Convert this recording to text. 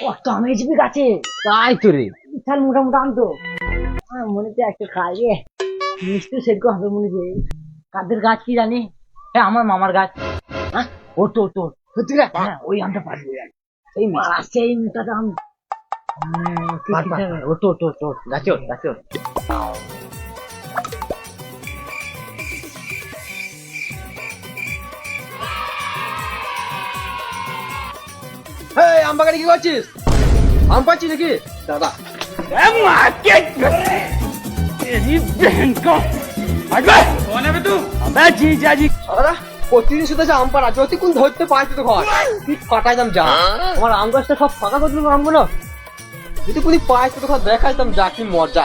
কত আম হয়েছিবি গাছে, তাই তো রে। বিশাল মোটা মোটা আম তো। আমার মনে হচ্ছে একটা খাই রে, মিষ্টি সেরকম হবে মনে হচ্ছে। কাদের গাছ কি জানি? হ্যাঁ আমার মামার গাছ। হ্যাঁ ও তো তো সত্যি রে, হ্যাঁ ওই আমটা পারবে। এই সেই মোটা আম। ও তো তো তো গাছে ওঠ, গাছে ওঠ। এই আম বাগানে কি করছিস? আম পাচ্ছিস নাকি? দাদা দাদা প্রতিদিন শুধু আম পাড়া যদি কোন ধরতে পারছি তো ঘর তুই কাটাইতাম যা। আমার আম গাছটা সব ফাঁকা করে দিল আমগুলো, যদি কোন পাইতো তো ঘর দেখাইতাম যা কি মজা।